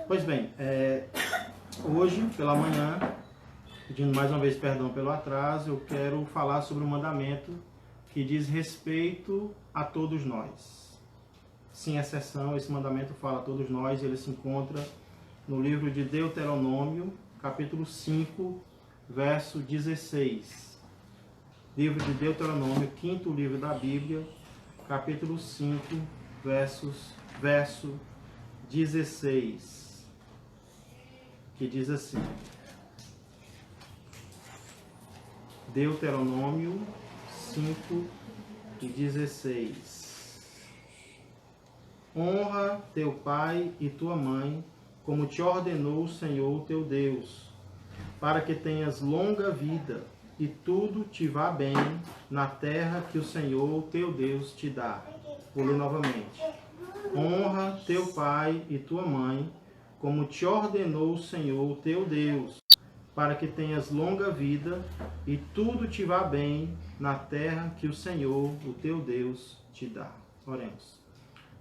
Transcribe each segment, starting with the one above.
Pois bem, hoje, pela manhã, pedindo mais uma vez perdão pelo atraso, eu quero falar sobre um mandamento que diz respeito a todos nós. Sem exceção, esse mandamento fala a todos nós, ele se encontra no livro de Deuteronômio, capítulo 5, verso 16. Livro de Deuteronômio, quinto livro da Bíblia, capítulo 5, verso 16, que diz assim: Deuteronômio 5 e 16. Honra teu pai e tua mãe, como te ordenou o Senhor teu Deus, para que tenhas longa vida e tudo te vá bem na terra que o Senhor teu Deus te dá. Vou ler novamente. Honra teu pai e tua mãe, como te ordenou o Senhor teu Deus, para que tenhas longa vida e tudo te vá bem na terra que o Senhor, o teu Deus, te dá. Oremos.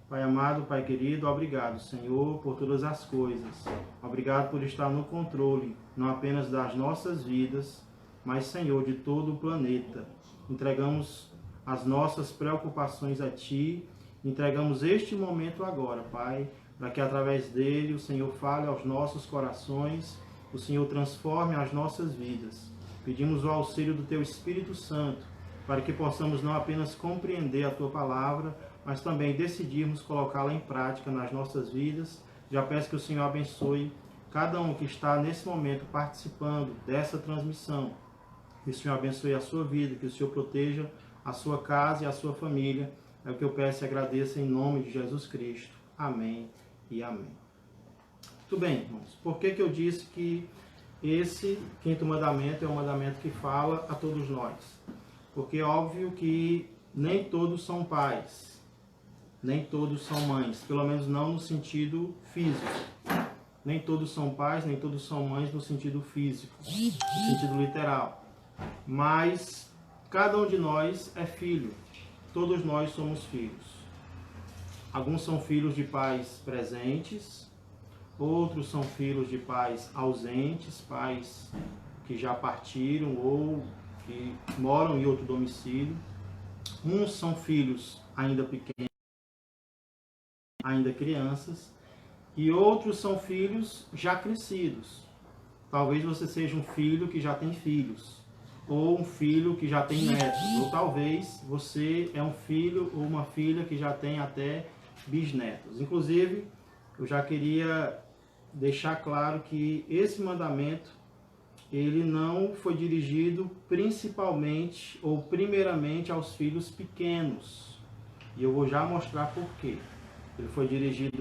Pai amado, Pai querido, obrigado, Senhor, por todas as coisas. Obrigado por estar no controle, não apenas das nossas vidas, mas, Senhor, de todo o planeta. Entregamos as nossas preocupações a Ti, entregamos este momento agora, Pai, para que através dele o Senhor fale aos nossos corações, o Senhor transforme as nossas vidas. Pedimos o auxílio do Teu Espírito Santo, para que possamos não apenas compreender a Tua palavra, mas também decidirmos colocá-la em prática nas nossas vidas. Já peço que o Senhor abençoe cada um que está nesse momento participando dessa transmissão. Que o Senhor abençoe a sua vida, que o Senhor proteja a sua casa e a sua família. É o que eu peço e agradeço em nome de Jesus Cristo. Amém e amém. Muito bem, irmãos. Por que eu disse que esse quinto mandamento é um mandamento que fala a todos nós? Porque é óbvio que nem todos são pais, nem todos são mães, pelo menos não no sentido físico. Nem todos são pais, nem todos são mães no sentido físico, no sentido literal. Mas cada um de nós é filho. Todos nós somos filhos. Alguns são filhos de pais presentes, outros são filhos de pais ausentes, pais que já partiram ou que moram em outro domicílio. Uns são filhos ainda pequenos, ainda crianças, e outros são filhos já crescidos. Talvez você seja um filho que já tem filhos, ou um filho que já tem netos, ou talvez você é um filho ou uma filha que já tem até bisnetos. Inclusive, eu já queria deixar claro que esse mandamento, ele não foi dirigido principalmente ou primeiramente aos filhos pequenos. E eu vou já mostrar por quê. Ele foi dirigido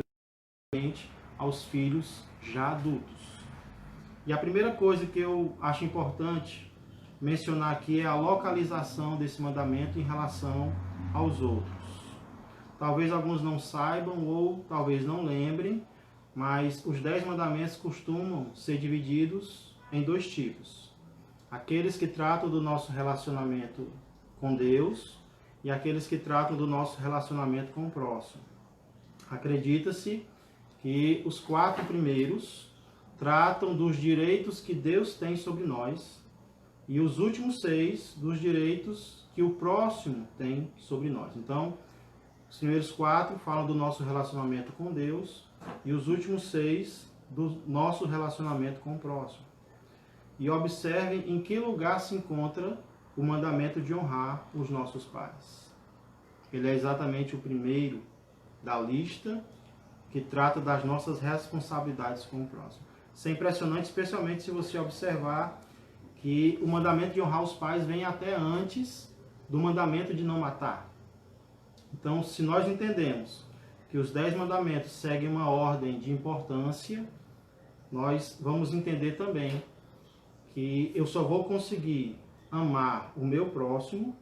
aos filhos já adultos. E a primeira coisa que eu acho importante mencionar aqui é a localização desse mandamento em relação aos outros. Talvez alguns não saibam ou talvez não lembrem, mas os 10 mandamentos costumam ser divididos em dois tipos. Aqueles que tratam do nosso relacionamento com Deus e aqueles que tratam do nosso relacionamento com o próximo. Acredita-se que os 4 primeiros tratam dos direitos que Deus tem sobre nós e os últimos 6 dos direitos que o próximo tem sobre nós. Então, os primeiros 4 falam do nosso relacionamento com Deus e os últimos 6 do nosso relacionamento com o próximo. E observem em que lugar se encontra o mandamento de honrar os nossos pais. Ele é exatamente o primeiro da lista que trata das nossas responsabilidades com o próximo. Isso é impressionante, especialmente se você observar que o mandamento de honrar os pais vem até antes do mandamento de não matar. Então, se nós entendemos que os 10 mandamentos seguem uma ordem de importância, nós vamos entender também que eu só vou conseguir amar o meu próximo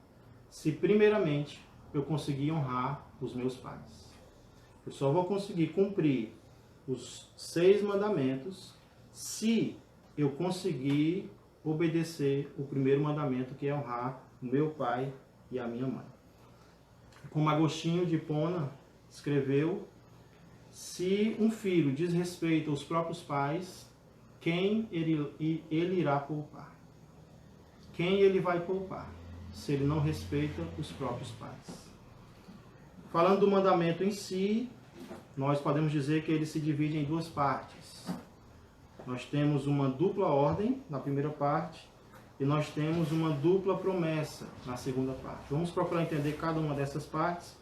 se primeiramente eu conseguir honrar os meus pais. Eu só vou conseguir cumprir os 6 mandamentos se eu conseguir obedecer o primeiro mandamento, que é honrar o meu pai e a minha mãe. Como Agostinho de Hipona escreveu, se um filho desrespeita os próprios pais, quem ele irá poupar? Quem ele vai poupar, se ele não respeita os próprios pais? Falando do mandamento em si, nós podemos dizer que ele se divide em duas partes. Nós temos uma dupla ordem na primeira parte e nós temos uma dupla promessa na segunda parte. Vamos procurar entender cada uma dessas partes,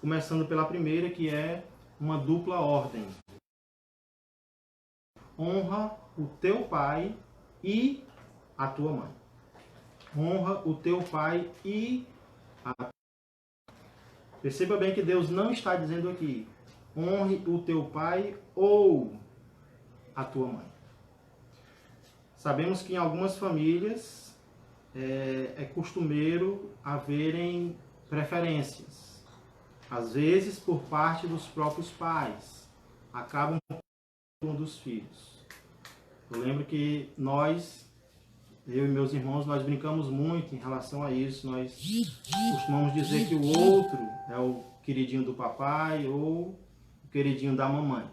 começando pela primeira, que é uma dupla ordem. Honra o teu pai e a tua mãe. Honra o teu pai e a tua mãe. Perceba bem que Deus não está dizendo aqui, honre o teu pai ou a tua mãe. Sabemos que em algumas famílias é costumeiro haverem preferências. Às vezes por parte dos próprios pais. Acabam com um dos filhos. Eu lembro que eu e meus irmãos, nós brincamos muito em relação a isso. Nós costumamos dizer que o outro é o queridinho do papai ou o queridinho da mamãe.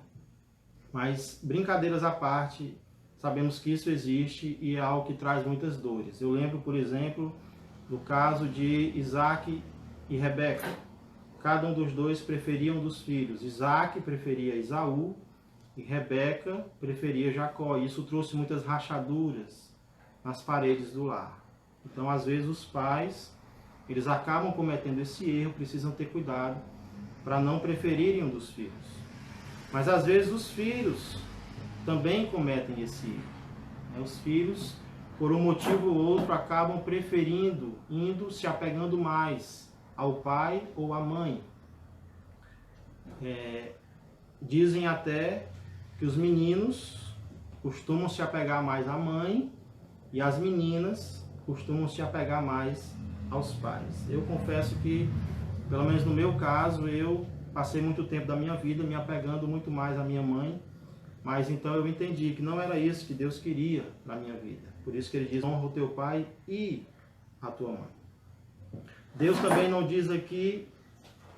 Mas, brincadeiras à parte, sabemos que isso existe e é algo que traz muitas dores. Eu lembro, por exemplo, do caso de Isaac e Rebeca. Cada um dos dois preferia um dos filhos. Isaac preferia Esaú e Rebeca preferia Jacó. E isso trouxe muitas rachaduras nas paredes do lar. Então, às vezes, os pais, eles acabam cometendo esse erro, precisam ter cuidado para não preferirem um dos filhos. Mas, às vezes, os filhos também cometem esse erro. Os filhos, por um motivo ou outro, acabam preferindo, se apegando mais ao pai ou à mãe. Dizem até que os meninos costumam se apegar mais à mãe e as meninas costumam se apegar mais aos pais. Eu confesso que, pelo menos no meu caso, eu passei muito tempo da minha vida me apegando muito mais à minha mãe, mas então eu entendi que não era isso que Deus queria para a minha vida. Por isso que ele diz, honra o teu pai e a tua mãe. Deus também não diz aqui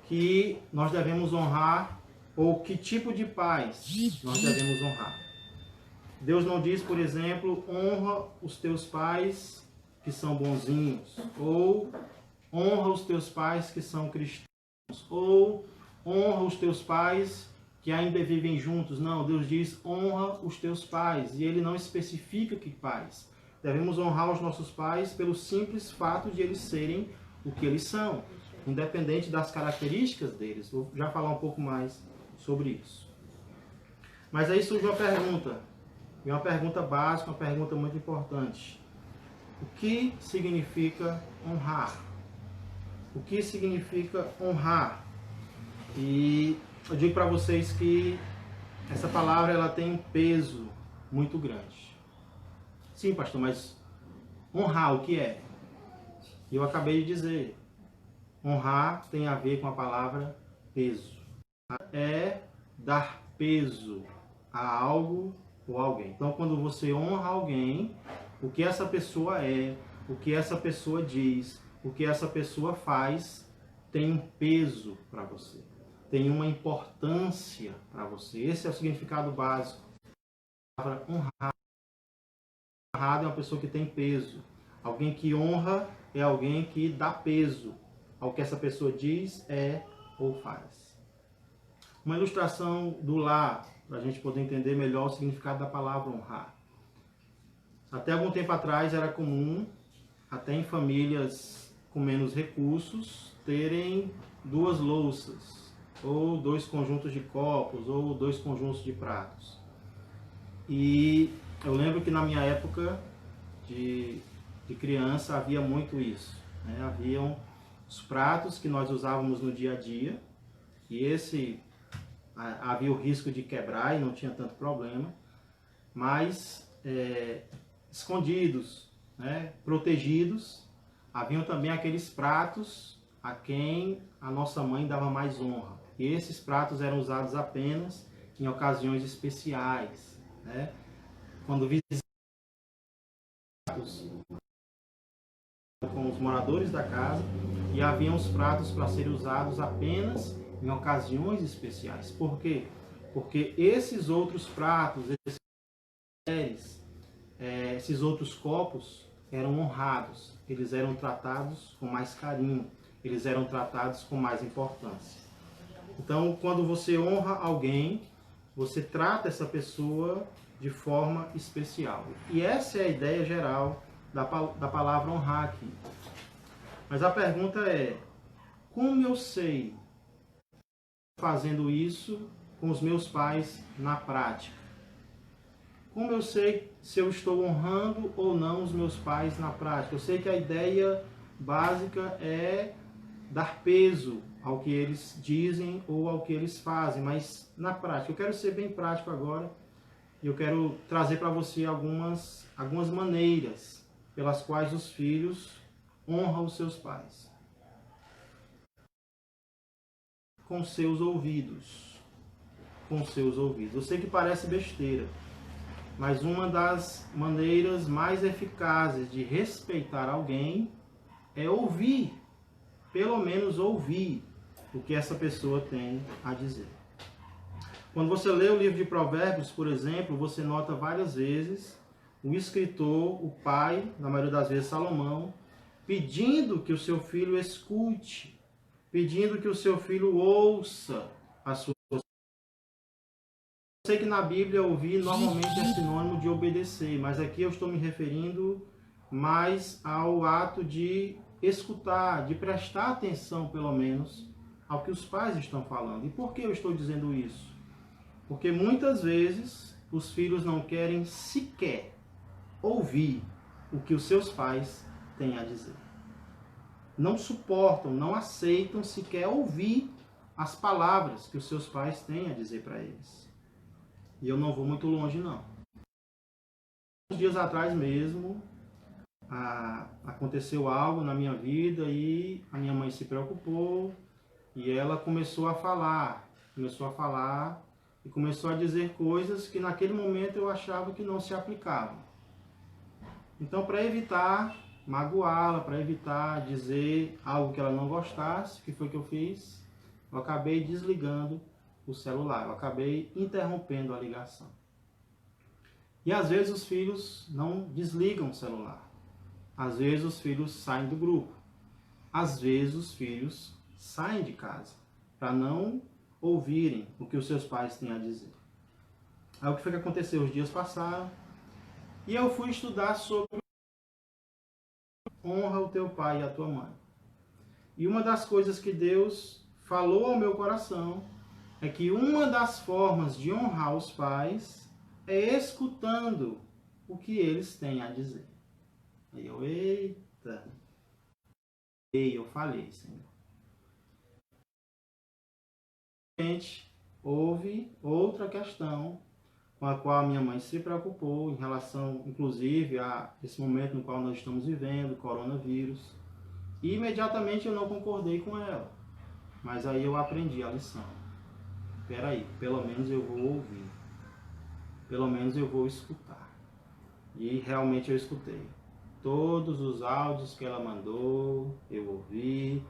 que nós devemos honrar ou que tipo de pais nós devemos honrar. Deus não diz, por exemplo, honra os teus pais que são bonzinhos, ou honra os teus pais que são cristãos, ou honra os teus pais que ainda vivem juntos. Não, Deus diz, honra os teus pais, e ele não especifica que pais. Devemos honrar os nossos pais pelo simples fato de eles serem o que eles são, independente das características deles. Vou já falar um pouco mais sobre isso. Mas aí surge uma pergunta, e uma pergunta básica, uma pergunta muito importante. O que significa honrar? O que significa honrar? E eu digo para vocês que essa palavra ela tem um peso muito grande. Sim, pastor, mas honrar o que é? Eu acabei de dizer, honrar tem a ver com a palavra peso. É dar peso a algo ou alguém. Então, quando você honra alguém, o que essa pessoa é, o que essa pessoa diz, o que essa pessoa faz, tem um peso para você. Tem uma importância para você. Esse é o significado básico. A palavra honrar. Honrado é uma pessoa que tem peso. Alguém que honra é alguém que dá peso ao que essa pessoa diz, é ou faz. Uma ilustração do lar, para a gente poder entender melhor o significado da palavra honrar. Até algum tempo atrás era comum, até em famílias com menos recursos, terem duas louças, ou dois conjuntos de copos, ou dois conjuntos de pratos. E eu lembro que na minha época de criança havia muito isso. Haviam os pratos que nós usávamos no dia a dia, e havia o risco de quebrar e não tinha tanto problema, mas escondidos, protegidos, haviam também aqueles pratos a quem a nossa mãe dava mais honra. E esses pratos eram usados apenas em ocasiões especiais, quando visitados com os moradores da casa, e haviam os pratos para serem usados apenas em ocasiões especiais. Por quê? porque esses outros pratos, esses outros copos eram honrados, eles eram tratados com mais carinho, eles eram tratados com mais importância. Então, quando você honra alguém, você trata essa pessoa de forma especial. E essa é a ideia geral da palavra honrar aqui. Mas a pergunta é, como eu sei fazendo isso com os meus pais na prática? Como eu sei se eu estou honrando ou não os meus pais na prática? Eu sei que a ideia básica é dar peso ao que eles dizem ou ao que eles fazem, mas na prática, eu quero ser bem prático agora e eu quero trazer para você algumas maneiras pelas quais os filhos honram os seus pais. Com seus ouvidos. Com seus ouvidos. Eu sei que parece besteira, mas uma das maneiras mais eficazes de respeitar alguém é ouvir, pelo menos ouvir o que essa pessoa tem a dizer. Quando você lê o livro de Provérbios, por exemplo, você nota várias vezes o escritor, o pai, na maioria das vezes Salomão, pedindo que o seu filho escute, pedindo que o seu filho ouça a sua. Eu sei que na Bíblia ouvir normalmente é sinônimo de obedecer, mas aqui eu estou me referindo mais ao ato de escutar, de prestar atenção, pelo menos, ao que os pais estão falando. E por que eu estou dizendo isso? Porque muitas vezes os filhos não querem sequer ouvir o que os seus pais têm a dizer. Não suportam, não aceitam sequer ouvir as palavras que os seus pais têm a dizer para eles. E eu não vou muito longe, não. Uns dias atrás mesmo, aconteceu algo na minha vida e a minha mãe se preocupou e ela começou a falar e começou a dizer coisas que naquele momento eu achava que não se aplicavam. Então, para evitar magoá-la, para evitar dizer algo que ela não gostasse, o que foi que eu fiz? Eu acabei desligando o celular, eu acabei interrompendo a ligação. E às vezes os filhos não desligam o celular. Às vezes os filhos saem do grupo. Às vezes os filhos saem de casa para não ouvirem o que os seus pais têm a dizer. Aí o que foi que aconteceu? Os dias passaram e eu fui estudar sobre honra o teu pai e a tua mãe. E uma das coisas que Deus falou ao meu coração é que uma das formas de honrar os pais é escutando o que eles têm a dizer. Aí eu, eita, eu falei, Senhor. Houve outra questão com a qual a minha mãe se preocupou em relação, inclusive, a esse momento no qual nós estamos vivendo, coronavírus. E imediatamente eu não concordei com ela. Mas aí eu aprendi a lição. Peraí, pelo menos eu vou ouvir. Pelo menos eu vou escutar. E realmente eu escutei. Todos os áudios que ela mandou, eu ouvi.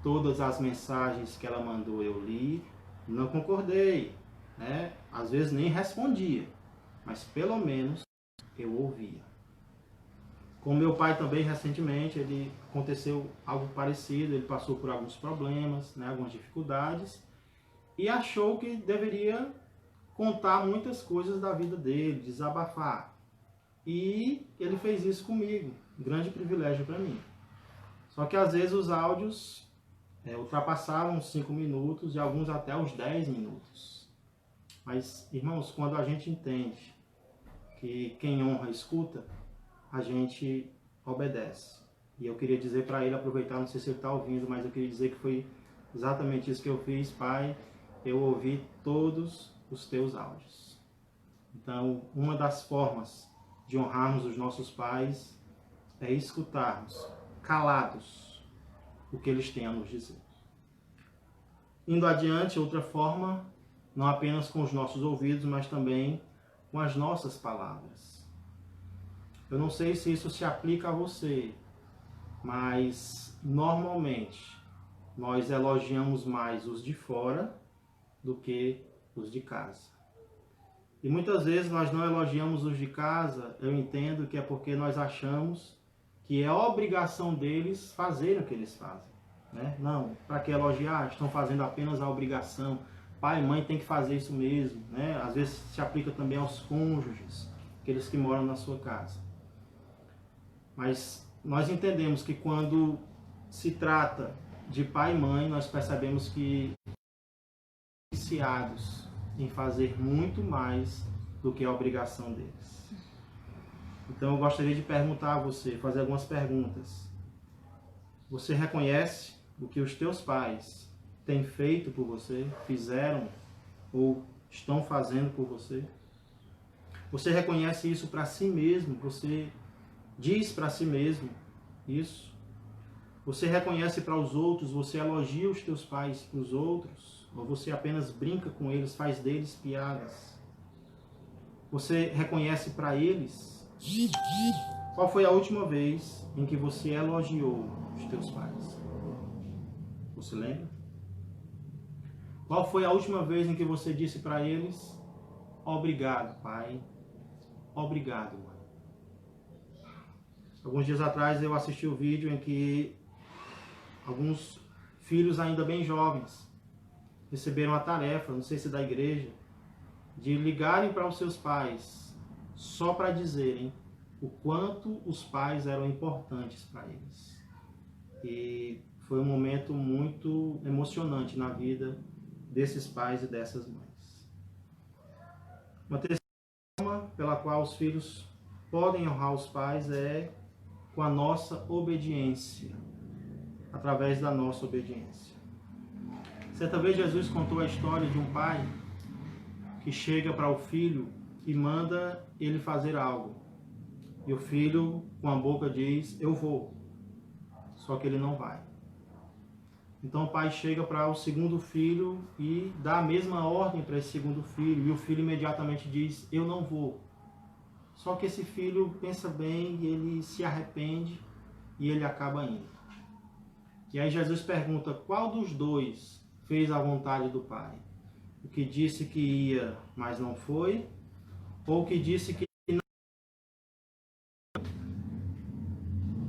Todas as mensagens que ela mandou, eu li. Não concordei, né? Às vezes nem respondia, mas pelo menos eu ouvia. Com meu pai também, recentemente, aconteceu algo parecido, ele passou por alguns problemas, né, algumas dificuldades, e achou que deveria contar muitas coisas da vida dele, desabafar. E ele fez isso comigo, um grande privilégio para mim. Só que às vezes os áudios ultrapassavam os 5 minutos e alguns até os 10 minutos. Mas, irmãos, quando a gente entende que quem honra escuta, a gente obedece. E eu queria dizer para ele, aproveitar, não sei se ele está ouvindo, mas eu queria dizer que foi exatamente isso que eu fiz. Pai, eu ouvi todos os teus áudios. Então, uma das formas de honrarmos os nossos pais é escutarmos, calados, o que eles têm a nos dizer. Indo adiante, outra forma, não apenas com os nossos ouvidos, mas também com as nossas palavras. Eu não sei se isso se aplica a você, mas normalmente nós elogiamos mais os de fora do que os de casa. E muitas vezes nós não elogiamos os de casa, eu entendo que é porque nós achamos que é obrigação deles fazerem o que eles fazem. Né? Não, para que elogiar? Estão fazendo apenas a obrigação. Pai e mãe tem que fazer isso mesmo. Né? Às vezes se aplica também aos cônjuges, aqueles que moram na sua casa. Mas nós entendemos que quando se trata de pai e mãe, nós percebemos que viciados em fazer muito mais do que a obrigação deles. Então eu gostaria de perguntar a você, fazer algumas perguntas. Você reconhece o que os teus pais têm feito por você, fizeram ou estão fazendo por você? Você reconhece isso para si mesmo? Você diz para si mesmo isso? Você reconhece para os outros? Você elogia os teus pais para os outros? Ou você apenas brinca com eles, faz deles piadas? Você reconhece para eles? Qual foi a última vez em que você elogiou os teus pais? Você lembra? Qual foi a última vez em que você disse para eles: obrigado, pai. Obrigado, mãe. Alguns dias atrás eu assisti o vídeo em que alguns filhos ainda bem jovens receberam a tarefa, não sei se da igreja, de ligarem para os seus pais só para dizerem o quanto os pais eram importantes para eles. E foi um momento muito emocionante na vida desses pais e dessas mães. Uma terceira forma pela qual os filhos podem honrar os pais é com a nossa obediência, através da nossa obediência. Certa vez Jesus contou a história de um pai que chega para o filho e manda ele fazer algo. E o filho, com a boca, diz: eu vou. Só que ele não vai. Então o pai chega para o segundo filho e dá a mesma ordem para esse segundo filho. E o filho imediatamente diz: eu não vou. Só que esse filho pensa bem e ele se arrepende e ele acaba indo. E aí Jesus pergunta: qual dos dois fez a vontade do pai? O que disse que ia, mas não foi? Ou o que disse que não?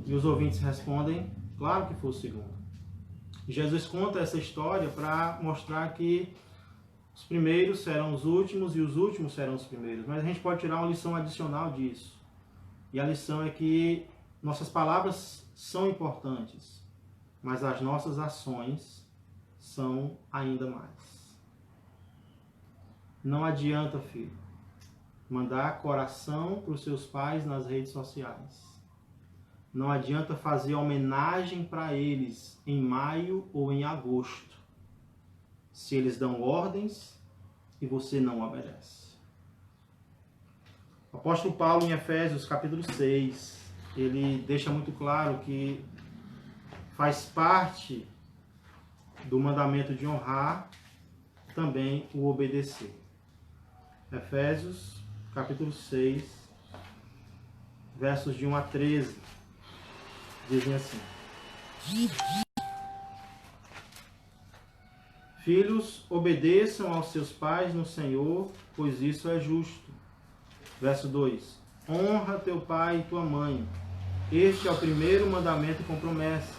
E os ouvintes respondem: claro que foi o segundo. E Jesus conta essa história para mostrar que os primeiros serão os últimos e os últimos serão os primeiros. Mas a gente pode tirar uma lição adicional disso. E a lição é que nossas palavras são importantes, mas as nossas ações são ainda mais. Não adianta, filho, mandar coração para os seus pais nas redes sociais. Não adianta fazer homenagem para eles em maio ou em agosto, se eles dão ordens e você não obedece. O apóstolo Paulo, em Efésios capítulo 6, ele deixa muito claro que faz parte do mandamento de honrar também o obedecer. Efésios capítulo 6, versos de 1 a 13, dizem assim: filhos, obedeçam aos seus pais no Senhor, pois isso é justo. Verso 2: honra teu pai e tua mãe. Este é o primeiro mandamento com promessa,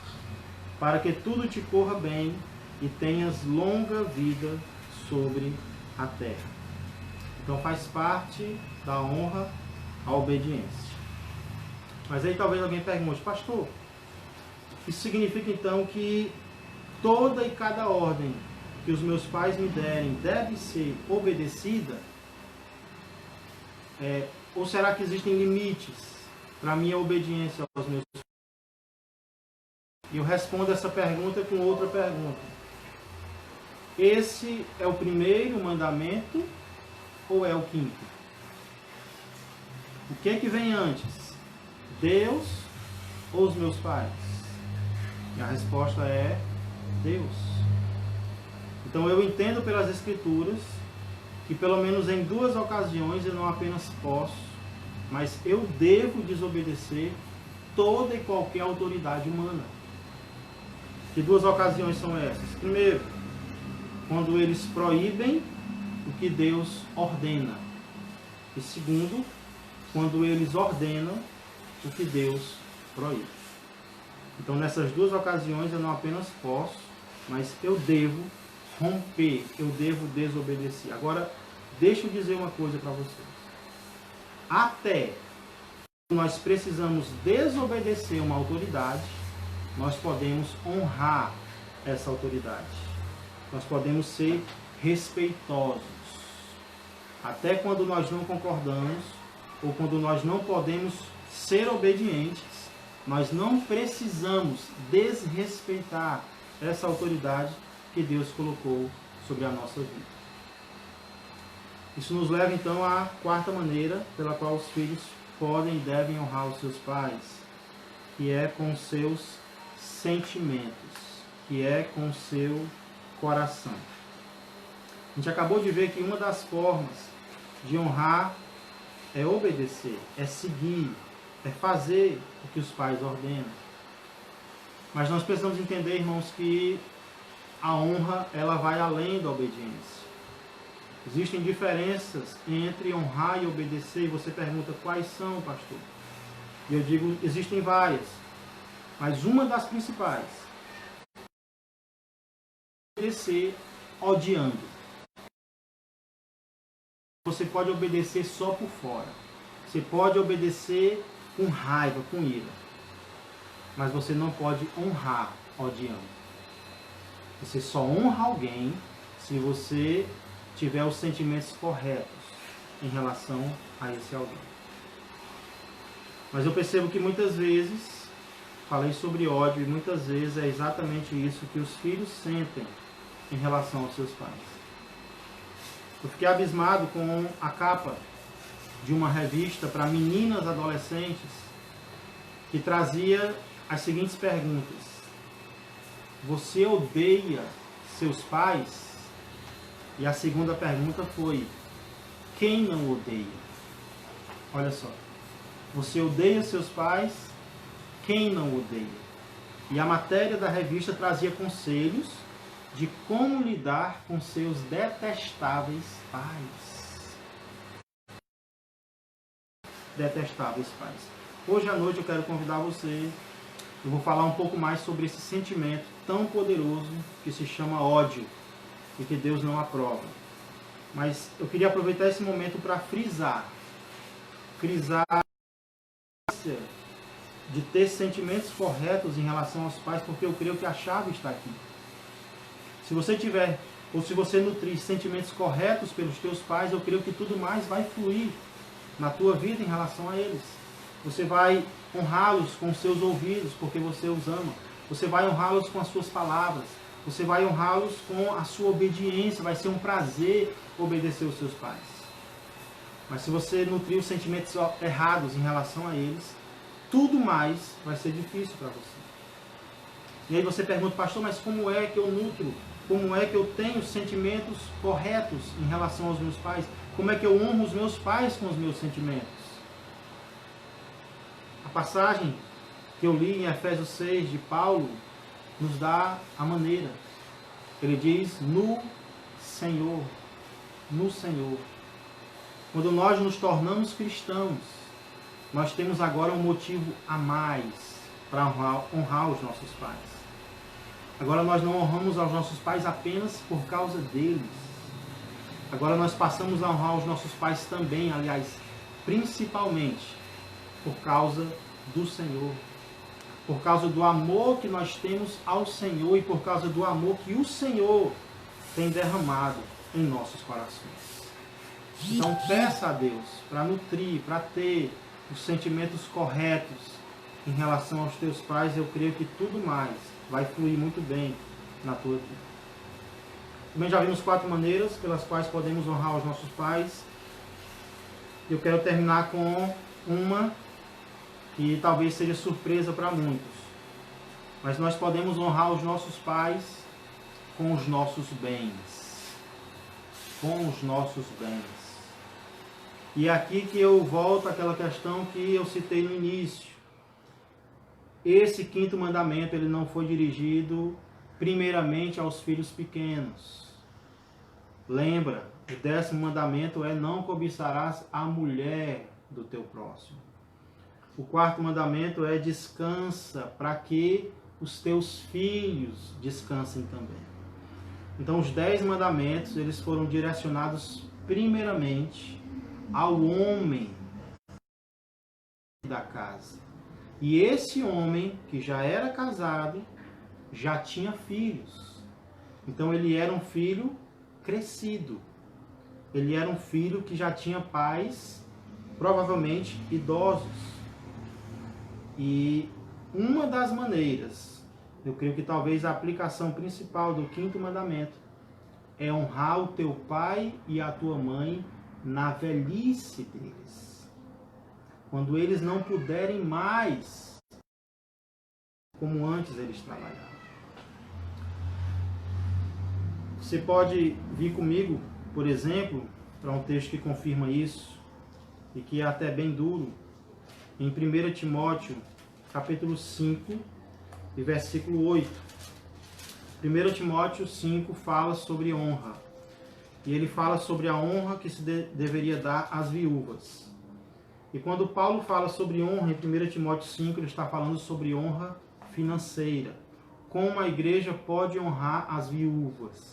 para que tudo te corra bem e tenhas longa vida sobre a terra. Então faz parte da honra a obediência. Mas aí talvez alguém pergunte: pastor, isso significa então que toda e cada ordem que os meus pais me derem deve ser obedecida? Ou será que existem limites para a minha obediência aos meus pais? E eu respondo essa pergunta com outra pergunta: esse é o primeiro mandamento ou é o quinto? O que vem antes? Deus ou os meus pais? E a resposta é Deus. Então eu entendo pelas Escrituras que pelo menos em 2 ocasiões eu não apenas posso, mas eu devo desobedecer toda e qualquer autoridade humana. Que 2 ocasiões são essas? Primeiro, quando eles proíbem o que Deus ordena. E segundo, quando eles ordenam o que Deus proíbe. Então, nessas duas ocasiões, eu não apenas posso, mas eu devo romper, eu devo desobedecer. Agora, deixa eu dizer uma coisa para vocês. Até nós precisamos desobedecer uma autoridade, nós podemos honrar essa autoridade. Nós podemos ser respeitosos. Até quando nós não concordamos, ou quando nós não podemos ser obedientes, nós não precisamos desrespeitar essa autoridade que Deus colocou sobre a nossa vida. Isso nos leva então à quarta maneira pela qual os filhos podem e devem honrar os seus pais, que é com seus sentimentos, que é com o seu coração. A gente acabou de ver que uma das formas de honrar é obedecer, é seguir, é fazer o que os pais ordenam. Mas nós precisamos entender, irmãos, que a honra ela vai além da obediência. Existem diferenças entre honrar e obedecer. E você pergunta, quais são, pastor? E eu digo, existem várias. Mas uma das principais é obedecer odiando. Você pode obedecer só por fora. Você pode obedecer com raiva, com ira. Mas você não pode honrar odiando. Você só honra alguém se você tiver os sentimentos corretos em relação a esse alguém. Mas eu percebo que muitas vezes, falei sobre ódio, e muitas vezes é exatamente isso que os filhos sentem em relação aos seus pais. Eu fiquei abismado com a capa de uma revista para meninas adolescentes que trazia as seguintes perguntas. Você odeia seus pais? E a segunda pergunta foi, quem não odeia? Olha só, você odeia seus pais? Quem não odeia? E a matéria da revista trazia conselhos de como lidar com seus detestáveis pais. Detestáveis pais. Hoje à noite eu quero convidar você, eu vou falar um pouco mais sobre esse sentimento tão poderoso que se chama ódio e que Deus não aprova. Mas eu queria aproveitar esse momento para frisar a importância de ter sentimentos corretos em relação aos pais, porque eu creio que a chave está aqui. Se você tiver, ou se você nutrir sentimentos corretos pelos teus pais, eu creio que tudo mais vai fluir na tua vida em relação a eles. Você vai honrá-los com os seus ouvidos, porque você os ama. Você vai honrá-los com as suas palavras. Você vai honrá-los com a sua obediência. Vai ser um prazer obedecer os seus pais. Mas se você nutrir os sentimentos errados em relação a eles, tudo mais vai ser difícil para você. E aí você pergunta, pastor, mas como é que eu nutro? Como é que eu tenho sentimentos corretos em relação aos meus pais? Como é que eu honro os meus pais com os meus sentimentos? A passagem que eu li em Efésios 6 de Paulo nos dá a maneira. Ele diz, no Senhor. No Senhor. Quando nós nos tornamos cristãos, nós temos agora um motivo a mais para honrar os nossos pais. Agora nós não honramos aos nossos pais apenas por causa deles. Agora nós passamos a honrar os nossos pais também, aliás, principalmente por causa do Senhor. Por causa do amor que nós temos ao Senhor e por causa do amor que o Senhor tem derramado em nossos corações. Então peça a Deus para nutrir, para ter os sentimentos corretos em relação aos teus pais. Eu creio que tudo mais vai fluir muito bem na tua vida. Também já vimos 4 maneiras pelas quais podemos honrar os nossos pais. Eu quero terminar com uma que talvez seja surpresa para muitos. Mas nós podemos honrar os nossos pais com os nossos bens. Com os nossos bens. E é aqui que eu volto àquela questão que eu citei no início. Esse 5º mandamento ele não foi dirigido primeiramente aos filhos pequenos. Lembra, o 10º mandamento é: não cobiçarás a mulher do teu próximo. O 4º mandamento é: descansa, para que os teus filhos descansem também. Então, os 10 mandamentos, eles foram direcionados primeiramente ao homem da casa. E esse homem, que já era casado, já tinha filhos. Então, ele era um filho crescido. Ele era um filho que já tinha pais, provavelmente idosos. E uma das maneiras, eu creio que talvez a aplicação principal do 5º mandamento, é honrar o teu pai e a tua mãe na velhice deles. Quando eles não puderem mais, como antes eles trabalhavam. Você pode vir comigo, por exemplo, para um texto que confirma isso, e que é até bem duro, em 1 Timóteo, capítulo 5, e versículo 8. 1 Timóteo 5 fala sobre honra. E ele fala sobre a honra que se deveria dar às viúvas. E quando Paulo fala sobre honra em 1 Timóteo 5, ele está falando sobre honra financeira. Como a igreja pode honrar as viúvas.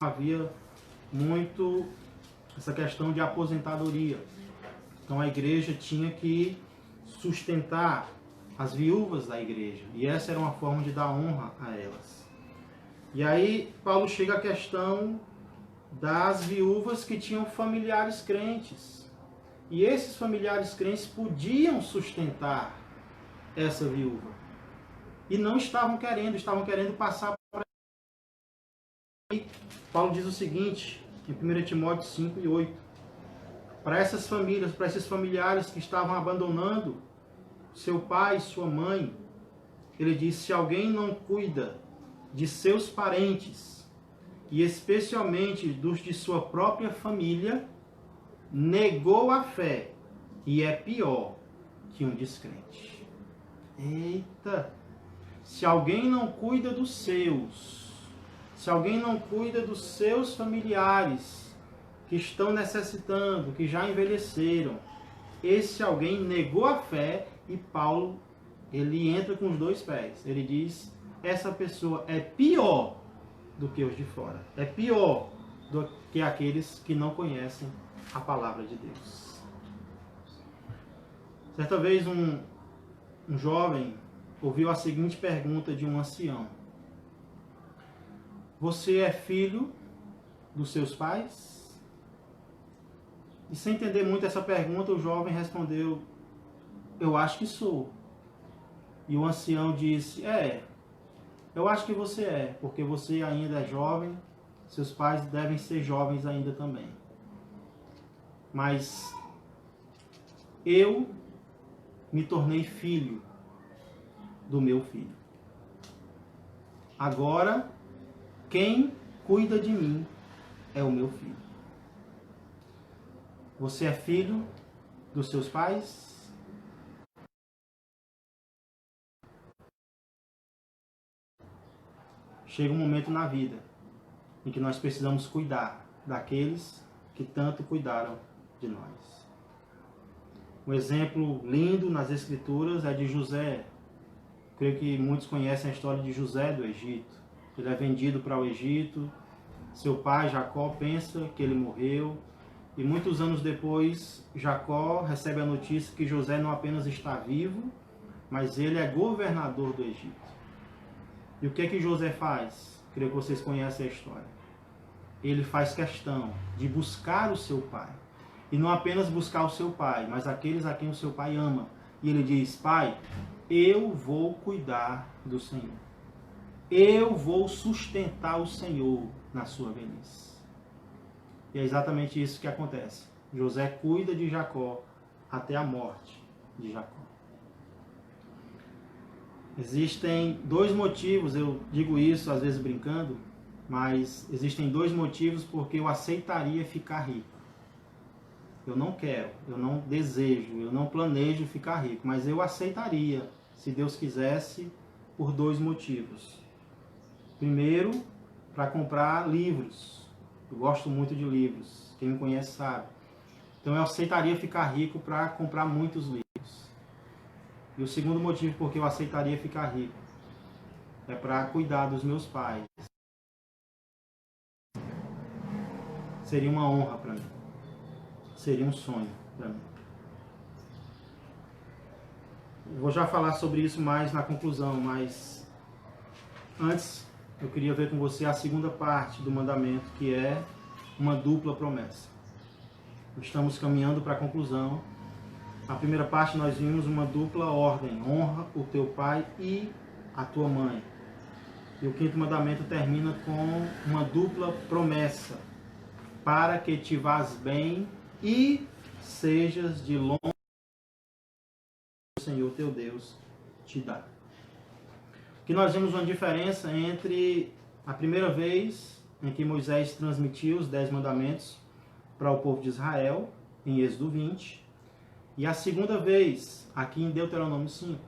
Havia muito essa questão de aposentadoria. Então a igreja tinha que sustentar as viúvas da igreja. E essa era uma forma de dar honra a elas. E aí Paulo chega à questão das viúvas que tinham familiares crentes. E esses familiares crentes podiam sustentar essa viúva. E não estavam querendo passar para... Paulo diz o seguinte, em 1 Timóteo 5 e 8. Para essas famílias, para esses familiares que estavam abandonando seu pai, sua mãe, ele diz: se alguém não cuida de seus parentes, e especialmente dos de sua própria família, negou a fé e é pior que um descrente. Eita! Se alguém não cuida dos seus, se alguém não cuida dos seus familiares que estão necessitando, que já envelheceram, esse alguém negou a fé. E Paulo, ele entra com os dois pés. Ele diz: essa pessoa é pior do que os de fora. É pior do que aqueles que não conhecem a palavra de Deus. Certa vez um jovem ouviu a seguinte pergunta de um ancião: você é filho dos seus pais? E sem entender muito essa pergunta, o jovem respondeu: eu acho que sou. E o ancião disse: eu acho que você é, porque você ainda é jovem, seus pais devem ser jovens ainda também. Mas eu me tornei filho do meu filho. Agora, quem cuida de mim é o meu filho. Você é filho dos seus pais? Chega um momento na vida em que nós precisamos cuidar daqueles que tanto cuidaram de nós. Um exemplo lindo nas Escrituras é de José. Creio que muitos conhecem a história de José do Egito. Ele é vendido para o Egito. Seu pai, Jacó, pensa que ele morreu. E muitos anos depois, Jacó recebe a notícia que José não apenas está vivo, mas ele é governador do Egito. E o que é que José faz? Creio que vocês conhecem a história. Ele faz questão de buscar o seu pai. E não apenas buscar o seu pai, mas aqueles a quem o seu pai ama. E ele diz: pai, eu vou cuidar do Senhor. Eu vou sustentar o Senhor na sua velhice. E é exatamente isso que acontece. José cuida de Jacó até a morte de Jacó. Existem dois motivos, eu digo isso às vezes brincando, mas existem dois motivos porque eu aceitaria ficar rico. Eu não quero, eu não desejo, eu não planejo ficar rico, mas eu aceitaria, se Deus quisesse, por dois motivos. Primeiro, para comprar livros. Eu gosto muito de livros. Quem me conhece sabe. Então eu aceitaria ficar rico para comprar muitos livros. E o segundo motivo por que eu aceitaria ficar rico é para cuidar dos meus pais. Seria uma honra para mim. Seria um sonho para mim. Eu vou já falar sobre isso mais na conclusão, mas antes eu queria ver com você a segunda parte do mandamento, que é uma dupla promessa. Estamos caminhando para a conclusão. Na primeira parte nós vimos uma dupla ordem: honra o teu pai e a tua mãe. E o quinto mandamento termina com uma dupla promessa: para que te vás bem e sejas de longe, o Senhor teu Deus te dá. Aqui nós vemos uma diferença entre a primeira vez em que Moisés transmitiu os 10 mandamentos para o povo de Israel, em Êxodo 20, e a segunda vez, aqui em Deuteronômio 5.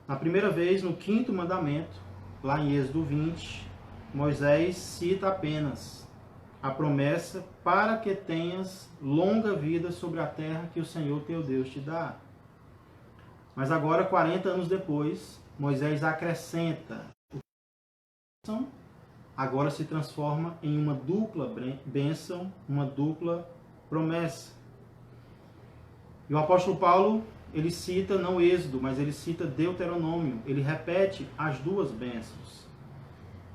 Na primeira vez, no quinto mandamento, lá em Êxodo 20, Moisés cita apenas a promessa para que tenhas longa vida sobre a terra que o Senhor teu Deus te dá. Mas agora, 40 anos depois, Moisés acrescenta: agora se transforma em uma dupla bênção, uma dupla promessa. E o apóstolo Paulo, ele cita não Êxodo, mas ele cita Deuteronômio. Ele repete as duas bênçãos.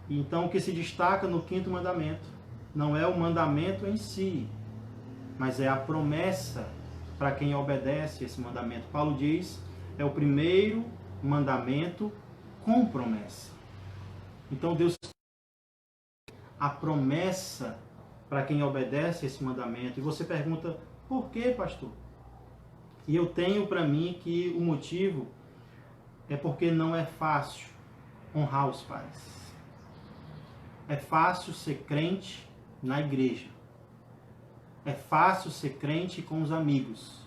E então o que se destaca no quinto mandamento não é o mandamento em si, mas é a promessa para quem obedece esse mandamento. Paulo diz, é o primeiro mandamento com promessa. Então Deus a promessa para quem obedece esse mandamento. E você pergunta, por quê, pastor? E eu tenho para mim que o motivo é porque não é fácil honrar os pais. É fácil ser crente na igreja. É fácil ser crente com os amigos.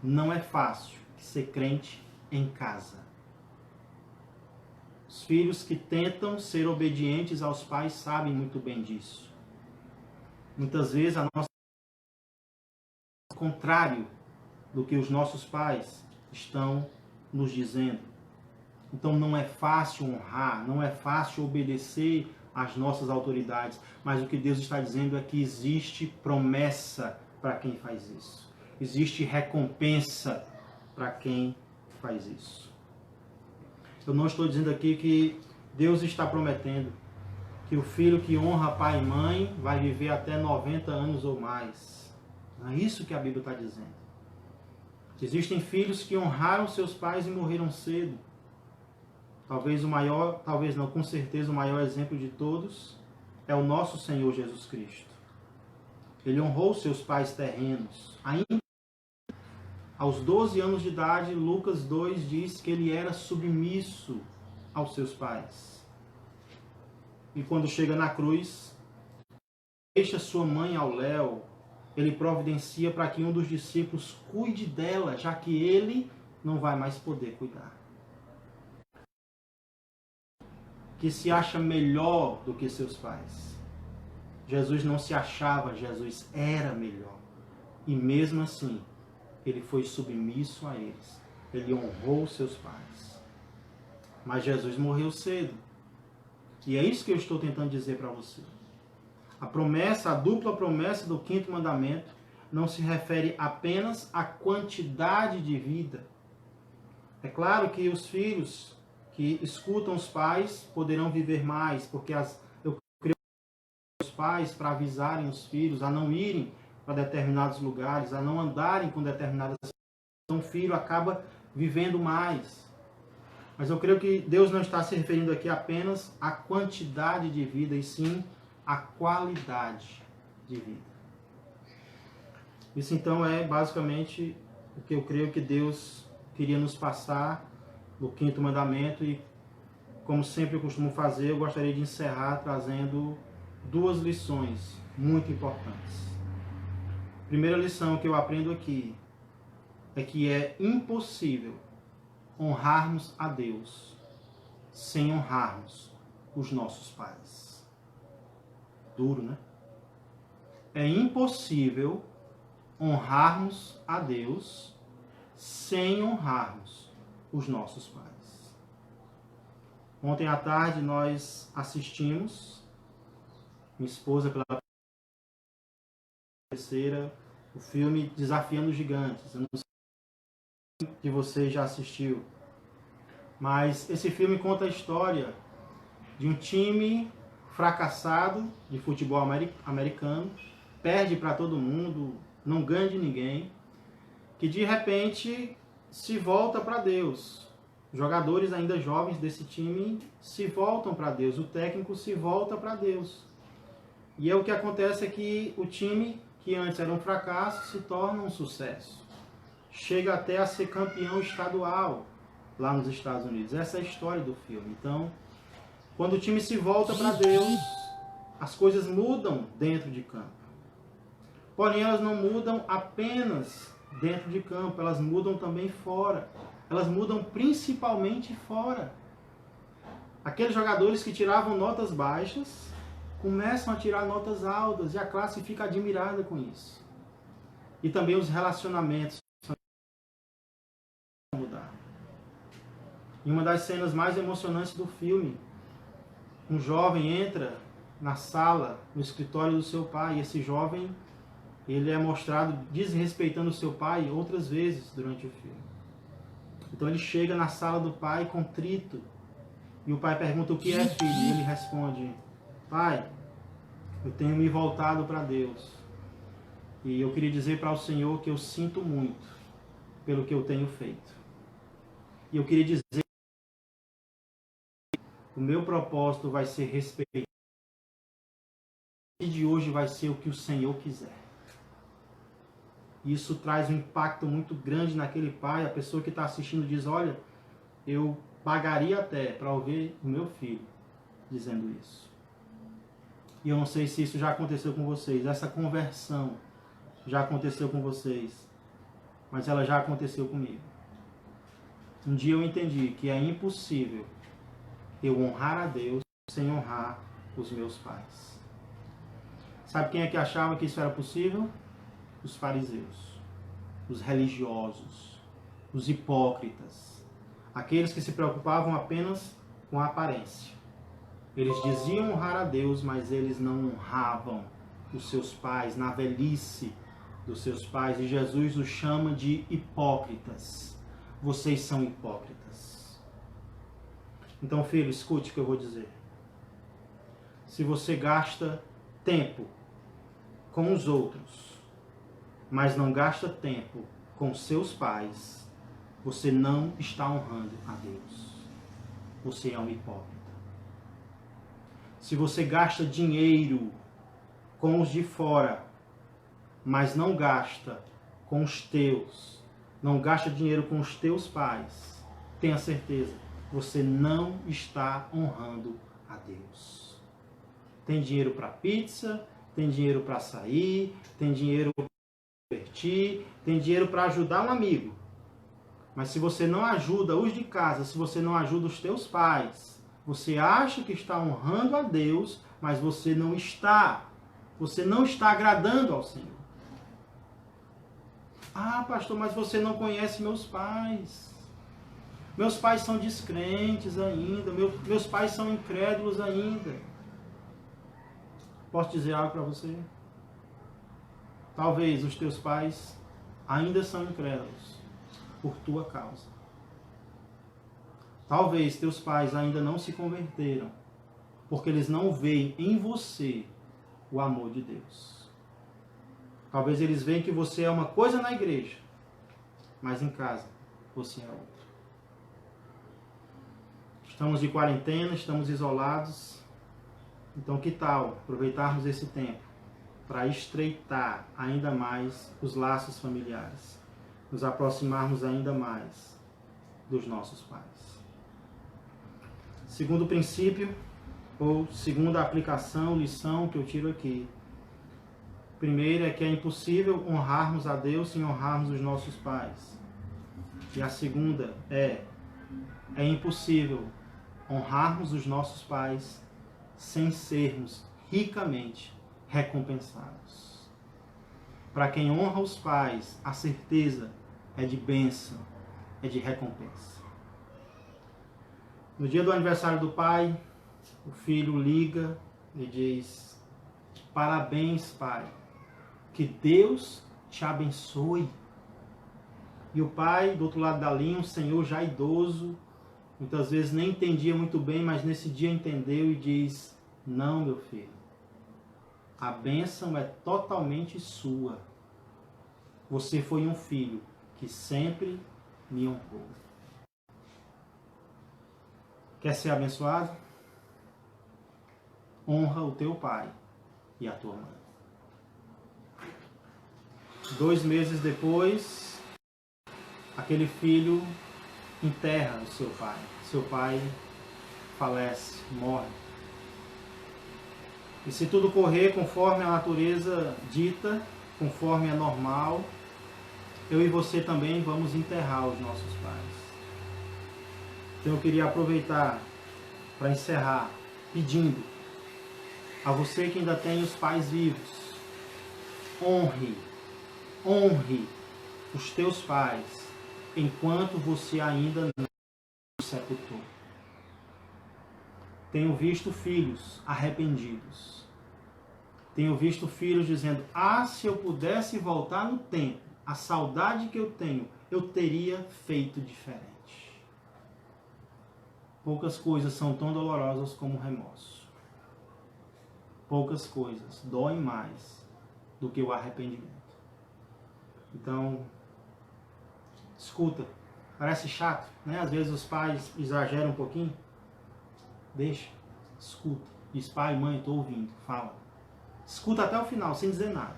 Não é fácil ser crente em casa. Os filhos que tentam ser obedientes aos pais sabem muito bem disso. Muitas vezes a nossa é o contrário do que os nossos pais estão nos dizendo. Então não é fácil honrar, não é fácil obedecer às nossas autoridades, mas o que Deus está dizendo é que existe promessa para quem faz isso. Existe recompensa para quem faz isso. Eu não estou dizendo aqui que Deus está prometendo que o filho que honra pai e mãe vai viver até 90 anos ou mais. Não é isso que a Bíblia está dizendo. Existem filhos que honraram seus pais e morreram cedo. Talvez o maior, talvez não, com certeza o maior exemplo de todos é o nosso Senhor Jesus Cristo. Ele honrou seus pais terrenos. Ainda aos 12 anos de idade, Lucas 2 diz que ele era submisso aos seus pais. E quando chega na cruz, deixa sua mãe ao léu, ele providencia para que um dos discípulos cuide dela, já que ele não vai mais poder cuidar. Que se acha melhor do que seus pais. Jesus não se achava, Jesus era melhor. E mesmo assim, ele foi submisso a eles. Ele honrou seus pais. Mas Jesus morreu cedo. E é isso que eu estou tentando dizer para você. A promessa, a dupla promessa do quinto mandamento não se refere apenas à quantidade de vida. É claro que os filhos que escutam os pais poderão viver mais, porque eu criei os pais para avisarem os filhos a não irem para determinados lugares, a não andarem com determinadas pessoas. Então o filho acaba vivendo mais. Mas eu creio que Deus não está se referindo aqui apenas à quantidade de vida, e sim à qualidade de vida. Isso então é basicamente o que eu creio que Deus queria nos passar no quinto mandamento, e como sempre eu costumo fazer, eu gostaria de encerrar trazendo duas lições muito importantes. A primeira lição que eu aprendo aqui é que é impossível honrarmos a Deus sem honrarmos os nossos pais. Duro, né? É impossível honrarmos a Deus sem honrarmos os nossos pais. Ontem à tarde nós assistimos, minha esposa pela terceira, o filme Desafiando os Gigantes. Eu não sei se você já assistiu, mas esse filme conta a história de um time fracassado de futebol americano, perde para todo mundo, não ganha de ninguém, que de repente se volta para Deus. Jogadores ainda jovens desse time se voltam para Deus, o técnico se volta para Deus. E é o que acontece é que o time, que antes era um fracasso, se torna um sucesso. Chega até a ser campeão estadual lá nos Estados Unidos. Essa é a história do filme. Então, quando o time se volta para Deus, as coisas mudam dentro de campo. Porém, elas não mudam apenas dentro de campo, elas mudam também fora. Elas mudam principalmente fora. Aqueles jogadores que tiravam notas baixas começam a tirar notas altas e a classe fica admirada com isso. E também os relacionamentos vão mudar. Em uma das cenas mais emocionantes do filme, um jovem entra na sala, no escritório do seu pai, e esse jovem, ele é mostrado desrespeitando o seu pai outras vezes durante o filme. Então ele chega na sala do pai contrito, e o pai pergunta: o que é, filho? E ele responde: pai, eu tenho me voltado para Deus, e eu queria dizer para o Senhor que eu sinto muito pelo que eu tenho feito. E eu queria dizer que o meu propósito vai ser respeitado, e de hoje vai ser o que o Senhor quiser. Isso traz um impacto muito grande naquele pai. A pessoa que está assistindo diz: olha, eu pagaria até para ouvir o meu filho dizendo isso. E eu não sei se isso já aconteceu com vocês, essa conversão já aconteceu com vocês, mas ela já aconteceu comigo. Um dia eu entendi que é impossível eu honrar a Deus sem honrar os meus pais. Sabe quem é que achava que isso era possível? Os fariseus, os religiosos, os hipócritas, aqueles que se preocupavam apenas com a aparência. Eles diziam honrar a Deus, mas eles não honravam os seus pais, na velhice dos seus pais. E Jesus os chama de hipócritas. Vocês são hipócritas. Então, filho, escute o que eu vou dizer. Se você gasta tempo com os outros, mas não gasta tempo com seus pais, você não está honrando a Deus. Você é um hipócrita. Se você gasta dinheiro com os de fora, mas não gasta com os teus, não gasta dinheiro com os teus pais, tenha certeza, você não está honrando a Deus. Tem dinheiro para pizza, tem dinheiro para sair, tem dinheiro para divertir, tem dinheiro para ajudar um amigo. Mas se você não ajuda os de casa, se você não ajuda os teus pais, você acha que está honrando a Deus, mas você não está. Você não está agradando ao Senhor. Ah, pastor, mas você não conhece meus pais. Meus pais são descrentes ainda. Meus pais são incrédulos ainda. Posso dizer algo para você? Talvez os teus pais ainda são incrédulos por tua causa. Talvez teus pais ainda não se converteram porque eles não veem em você o amor de Deus. Talvez eles veem que você é uma coisa na igreja, mas em casa você é outra. Estamos de quarentena, estamos isolados. Então que tal aproveitarmos esse tempo para estreitar ainda mais os laços familiares, nos aproximarmos ainda mais dos nossos pais. Segundo princípio, ou segunda aplicação, lição que eu tiro aqui. Primeiro é que é impossível honrarmos a Deus sem honrarmos os nossos pais. E a segunda é impossível honrarmos os nossos pais sem sermos ricamente recompensados. Para quem honra os pais, a certeza é de bênção, é de recompensa. No dia do aniversário do pai, o filho liga e diz: parabéns, pai, que Deus te abençoe. E o pai, do outro lado da linha, um senhor já idoso, muitas vezes nem entendia muito bem, mas nesse dia entendeu e diz: não, meu filho, a bênção é totalmente sua. Você foi um filho que sempre me honrou. Quer ser abençoado? Honra o teu pai e a tua mãe. 2 meses depois, aquele filho enterra o seu pai. Seu pai falece, morre. E se tudo correr conforme a natureza dita, conforme é normal, eu e você também vamos enterrar os nossos pais. Então eu queria aproveitar para encerrar pedindo a você que ainda tem os pais vivos, honre os teus pais enquanto você ainda não os sepultou. Tenho visto filhos arrependidos. Tenho visto filhos dizendo: se eu pudesse voltar no tempo, a saudade que eu tenho, eu teria feito diferente. Poucas coisas são tão dolorosas como o remorso. Poucas coisas doem mais do que o arrependimento. Então, escuta. Parece chato, né? Às vezes os pais exageram um pouquinho. Deixa, escuta. Diz: pai, mãe, estou ouvindo. Fala. Escuta até o final, sem dizer nada.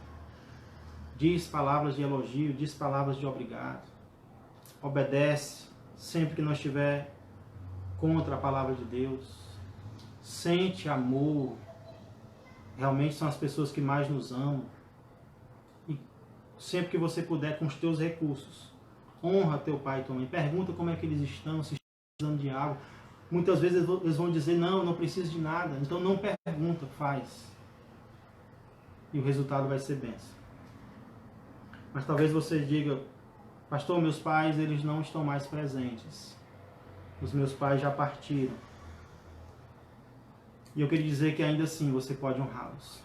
Diz palavras de elogio, diz palavras de obrigado. Obedece sempre que não estiver contra a palavra de Deus. Sente amor. Realmente são as pessoas que mais nos amam. E sempre que você puder, com os teus recursos, honra teu pai e tua mãe. Pergunta como é que eles estão, se estão precisando de algo. Muitas vezes eles vão dizer: não preciso de nada. Então não pergunta, faz. E o resultado vai ser bênção. Mas talvez você diga: pastor, meus pais, eles não estão mais presentes. Os meus pais já partiram. E eu queria dizer que ainda assim você pode honrá-los.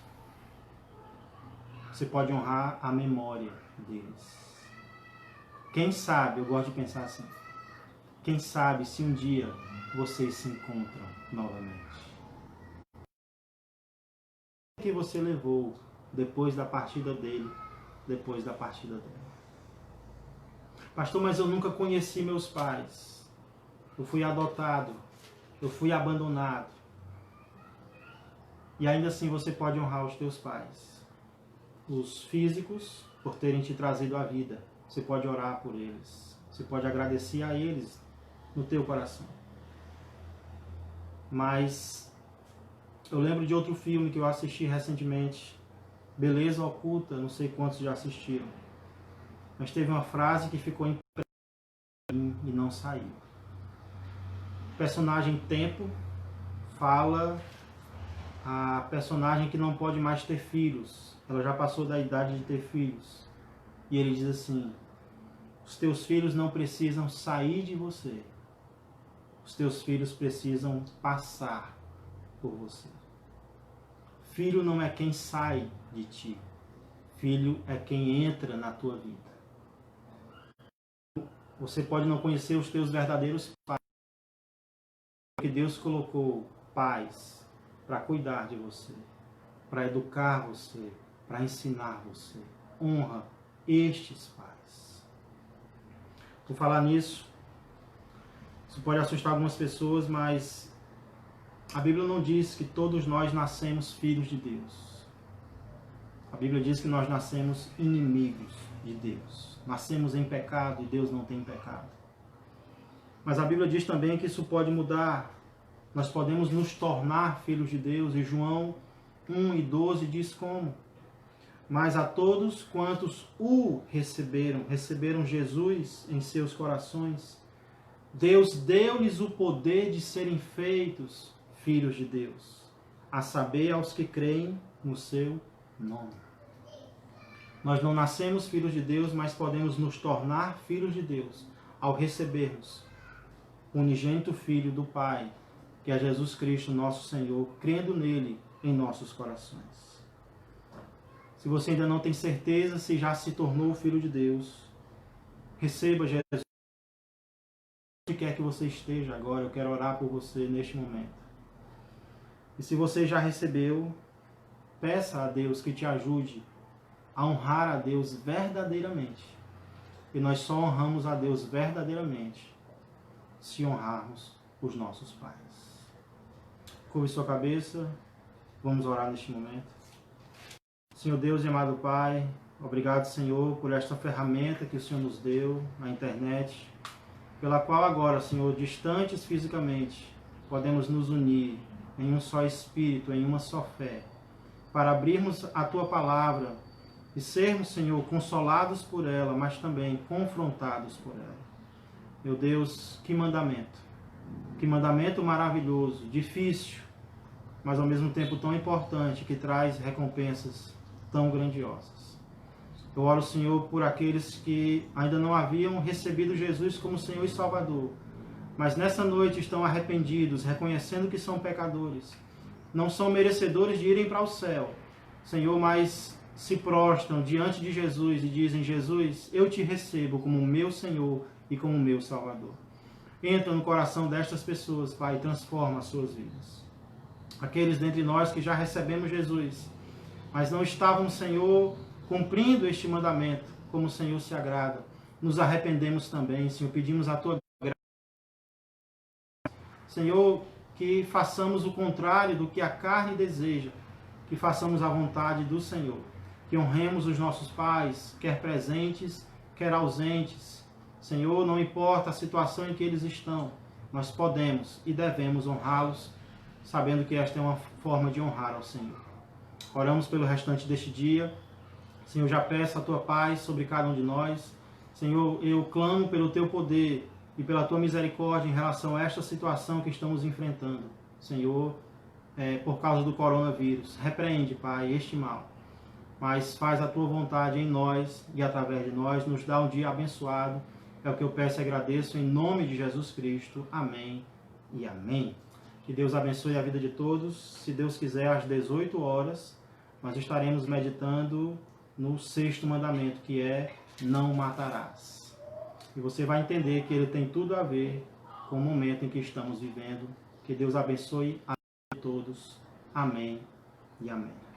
Você pode honrar a memória deles. Quem sabe, eu gosto de pensar assim, quem sabe se um dia vocês se encontram novamente. O que você levou depois da partida dele, depois da partida dela? Pastor, mas eu nunca conheci meus pais. Eu fui adotado, eu fui abandonado. E ainda assim você pode honrar os teus pais. Os físicos, por terem te trazido à vida. Você pode orar por eles. Você pode agradecer a eles no teu coração. Mas eu lembro de outro filme que eu assisti recentemente. Beleza Oculta, não sei quantos já assistiram. Mas teve uma frase que ficou impressa em mim e não saiu. O personagem Tempo fala a personagem que não pode mais ter filhos. Ela já passou da idade de ter filhos. E ele diz assim: os teus filhos não precisam sair de você. Os teus filhos precisam passar por você. Filho não é quem sai de ti. Filho é quem entra na tua vida. Você pode não conhecer os teus verdadeiros pais, porque Deus colocou pais para cuidar de você, para educar você, para ensinar você. Honra estes pais. Por falar nisso, isso pode assustar algumas pessoas, mas a Bíblia não diz que todos nós nascemos filhos de Deus. A Bíblia diz que nós nascemos inimigos de Deus. Nascemos em pecado e Deus não tem pecado. Mas a Bíblia diz também que isso pode mudar. Nós podemos nos tornar filhos de Deus. E João 1:12 diz como: mas a todos quantos o receberam Jesus em seus corações, Deus deu-lhes o poder de serem feitos filhos de Deus, a saber, aos que creem no seu nome. Nós não nascemos filhos de Deus, mas podemos nos tornar filhos de Deus ao recebermos o unigênito Filho do Pai, que é Jesus Cristo, nosso Senhor, crendo nele em nossos corações. Se você ainda não tem certeza se já se tornou filho de Deus, receba Jesus. Onde quer que você esteja agora, eu quero orar por você neste momento. E se você já recebeu, peça a Deus que te ajude a honrar a Deus verdadeiramente. E nós só honramos a Deus verdadeiramente se honrarmos os nossos pais. Curve sua cabeça, vamos orar neste momento. Senhor Deus e amado Pai, obrigado, Senhor, por esta ferramenta que o Senhor nos deu na internet, pela qual agora, Senhor, distantes fisicamente, podemos nos unir em um só Espírito, em uma só fé, para abrirmos a Tua Palavra e sermos, Senhor, consolados por ela, mas também confrontados por ela. Meu Deus, que mandamento maravilhoso, difícil, mas ao mesmo tempo tão importante, que traz recompensas tão grandiosas. Eu oro, Senhor, por aqueles que ainda não haviam recebido Jesus como Senhor e Salvador, mas nessa noite estão arrependidos, reconhecendo que são pecadores, não são merecedores de irem para o céu, Senhor, mas se prostram diante de Jesus e dizem: Jesus, eu te recebo como meu Senhor e como meu Salvador. Entra no coração destas pessoas, Pai, e transforma as suas vidas. Aqueles dentre nós que já recebemos Jesus, mas não estavam, Senhor, cumprindo este mandamento, como o Senhor se agrada, nos arrependemos também, Senhor, pedimos a Tua graça. Senhor, que façamos o contrário do que a carne deseja, que façamos a vontade do Senhor, que honremos os nossos pais, quer presentes, quer ausentes. Senhor, não importa a situação em que eles estão, nós podemos e devemos honrá-los, sabendo que esta é uma forma de honrar ao Senhor. Oramos pelo restante deste dia. Senhor, já peço a Tua paz sobre cada um de nós. Senhor, eu clamo pelo Teu poder e pela Tua misericórdia em relação a esta situação que estamos enfrentando. Senhor, por causa do coronavírus. Repreende, Pai, este mal. Mas faz a Tua vontade em nós e através de nós. Nos dá um dia abençoado. É o que eu peço e agradeço em nome de Jesus Cristo. Amém e amém. Que Deus abençoe a vida de todos. Se Deus quiser, às 18 horas, nós estaremos meditando no 6º mandamento, que é: não matarás. E você vai entender que ele tem tudo a ver com o momento em que estamos vivendo. Que Deus abençoe a todos. Amém e amém.